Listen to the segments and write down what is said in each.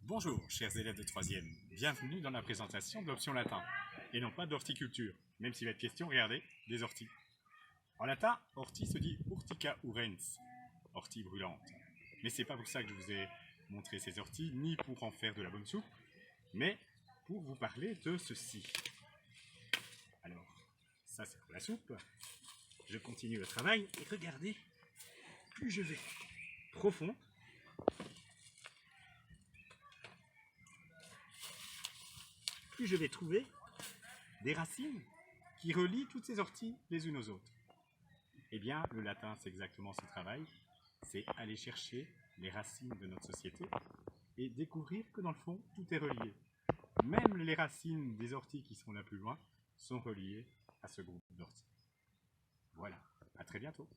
Bonjour, chers élèves de 3e. Bienvenue dans la présentation de l'option latin, et non pas d'horticulture, même s'il va être question, regardez, des orties. En latin, ortie se dit urtica urens, ortie brûlante. Mais c'est pas pour ça que je vous ai montré ces orties, ni pour en faire de la bonne soupe, mais pour vous parler de ceci. Alors, ça c'est pour la soupe. Je continue le travail, et regardez, plus je vais profond, plus je vais trouver des racines qui relient toutes ces orties les unes aux autres. Eh bien, le latin, c'est exactement ce travail, c'est aller chercher les racines de notre société et découvrir que dans le fond, tout est relié. Même les racines des orties qui sont là plus loin sont reliées à ce groupe d'orties. Voilà, à très bientôt.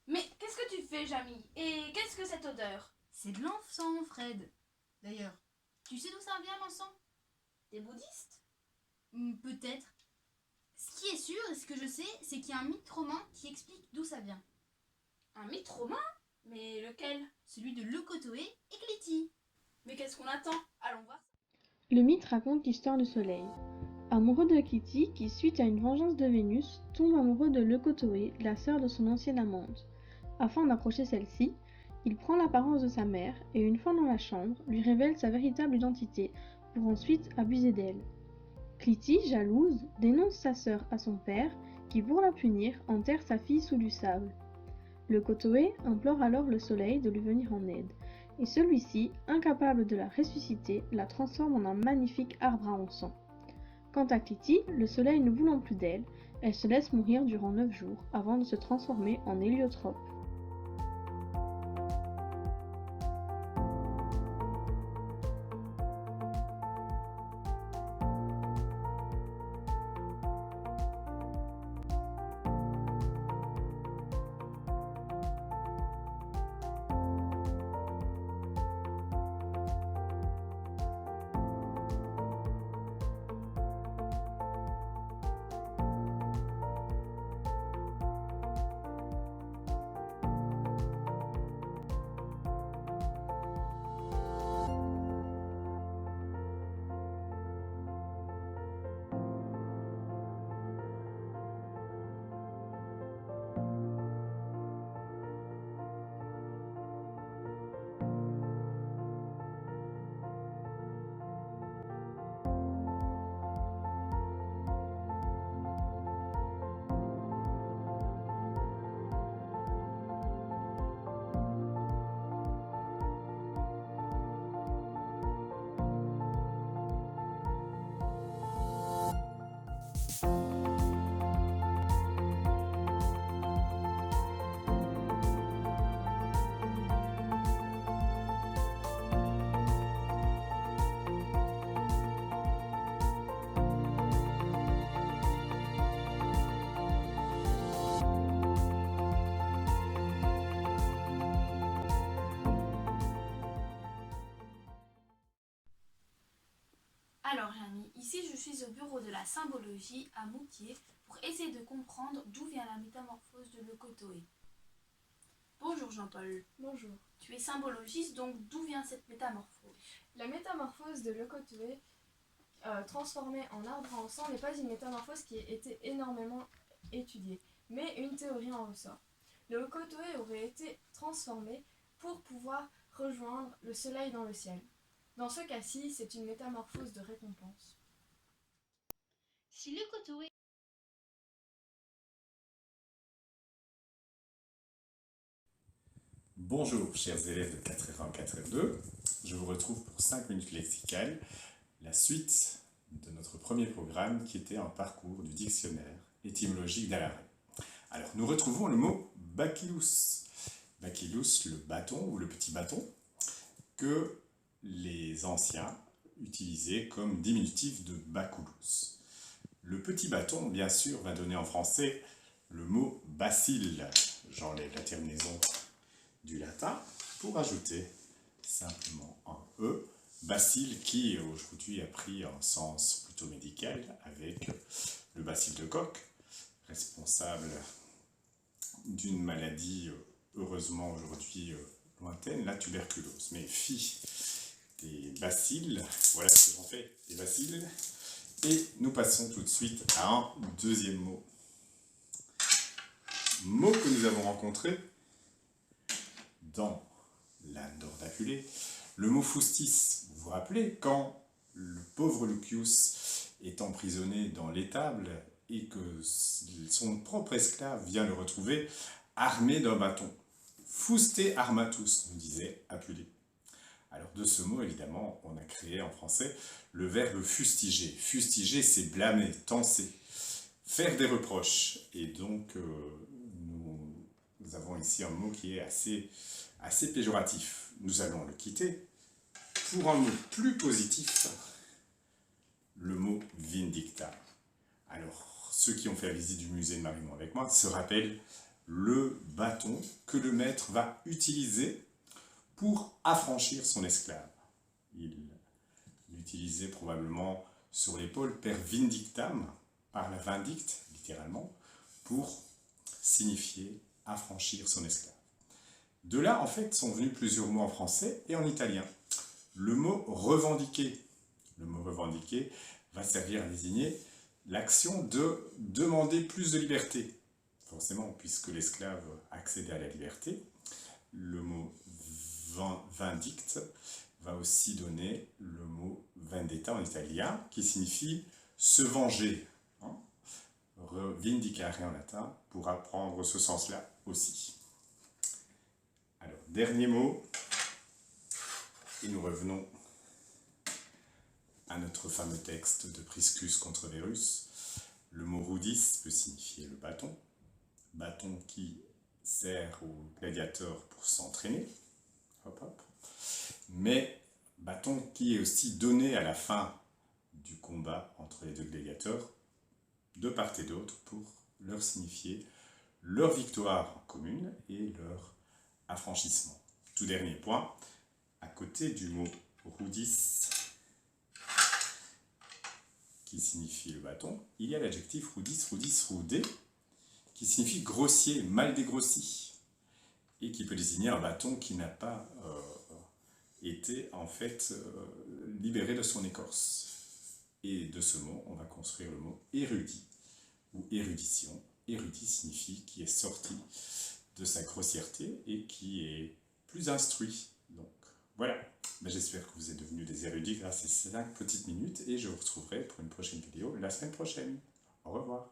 Mais qu'est-ce que tu fais, Jamy? Et qu'est-ce que cette odeur? C'est de l'encens, Fred. D'ailleurs, tu sais d'où ça vient, l'encens? Des bouddhistes? Peut-être. Ce qui est sûr, et ce que je sais, c'est qu'il y a un mythe romain qui explique d'où ça vient. Un mythe romain? Mais lequel? Celui de Leucotoé et Clytie. Mais qu'est-ce qu'on attend? Allons voir ça. Le mythe raconte l'histoire du soleil. Amoureux de Clytie, qui suite à une vengeance de Vénus, tombe amoureux de Leucotoé, la sœur de son ancienne amante. Afin d'approcher celle-ci, il prend l'apparence de sa mère et une fois dans la chambre, lui révèle sa véritable identité pour ensuite abuser d'elle. Clytie, jalouse, dénonce sa sœur à son père qui, pour la punir, enterre sa fille sous du sable. Leucotoé implore alors le soleil de lui venir en aide, et celui-ci, incapable de la ressusciter, la transforme en un magnifique arbre à encens. Quant à Clytie, le soleil ne voulant plus d'elle, elle se laisse mourir durant 9 jours avant de se transformer en héliotrope. Alors Jamy, ici je suis au bureau de la symbologie à Moutier pour essayer de comprendre d'où vient la métamorphose de Leucotoé. Bonjour Jean-Paul. Bonjour. Tu es symbologiste, donc d'où vient cette métamorphose? La métamorphose de Leucotoé transformée en arbre à encens n'est pas une métamorphose qui ait été énormément étudiée, mais une théorie en ressort. Le Leucotoé aurait été transformé pour pouvoir rejoindre le soleil dans le ciel. Dans ce cas-ci, c'est une métamorphose de récompense. Si Leucotoé Bonjour chers élèves de 4R1, 4R2, je vous retrouve pour 5 minutes lexicales, la suite de notre premier programme qui était un parcours du dictionnaire étymologique d'Alaret. Alors nous retrouvons le mot bacillus. Bacillus, le bâton ou le petit bâton, que les anciens utilisaient comme diminutif de baculus. Le petit bâton, bien sûr, va donner en français le mot bacille. J'enlève la terminaison du latin pour ajouter simplement un E, bacille qui aujourd'hui a pris un sens plutôt médical avec le bacille de Koch, responsable d'une maladie heureusement aujourd'hui lointaine, la tuberculose. Mais fi des bacilles, voilà ce que j'en fais, des bacilles. Et nous passons tout de suite à un deuxième mot. Mot que nous avons rencontré dans l'âne d'Ordaculé, le mot foustis. Vous vous rappelez, quand le pauvre Lucius est emprisonné dans l'étable et que son propre esclave vient le retrouver armé d'un bâton. Fuste armatus, nous disait Apulée. Alors de ce mot, évidemment, on a créé en français le verbe fustiger. Fustiger, c'est blâmer, tancer, faire des reproches. Et donc, nous avons ici un mot qui est assez péjoratif. Nous allons le quitter pour un mot plus positif, le mot vindicta. Alors, ceux qui ont fait la visite du musée de Marimont avec moi se rappellent le bâton que le maître va utiliser pour affranchir son esclave. Il l'utilisait probablement sur l'épaule per vindictam, par la vindicte, littéralement, pour signifier affranchir son esclave. De là, en fait, sont venus plusieurs mots en français et en italien. Le mot revendiquer. Le mot revendiquer va servir à désigner l'action de demander plus de liberté. Forcément, puisque l'esclave accédait à la liberté, le mot vindicte va aussi donner le mot vendetta en italien, qui signifie se venger. Vindicare en latin pourra prendre ce sens-là aussi. Alors, dernier mot, et nous revenons à notre fameux texte de Priscus contre Verus. Le mot rudis peut signifier le bâton qui sert aux gladiateurs pour s'entraîner, hop hop, mais bâton qui est aussi donné à la fin du combat entre les deux gladiateurs, de part et d'autre, pour leur signifier leur victoire commune et leur affranchissement. Tout dernier point, à côté du mot rudis, qui signifie le bâton, il y a l'adjectif rudis, rudé, qui signifie grossier, mal dégrossi, et qui peut désigner un bâton qui n'a pas été en fait libéré de son écorce. Et de ce mot, on va construire le mot érudit ou érudition. Érudit signifie qui est sorti de sa grossièreté et qui est plus instruit. Donc voilà, j'espère que vous êtes devenus des érudits grâce à ces 5 petites minutes et je vous retrouverai pour une prochaine vidéo la semaine prochaine. Au revoir.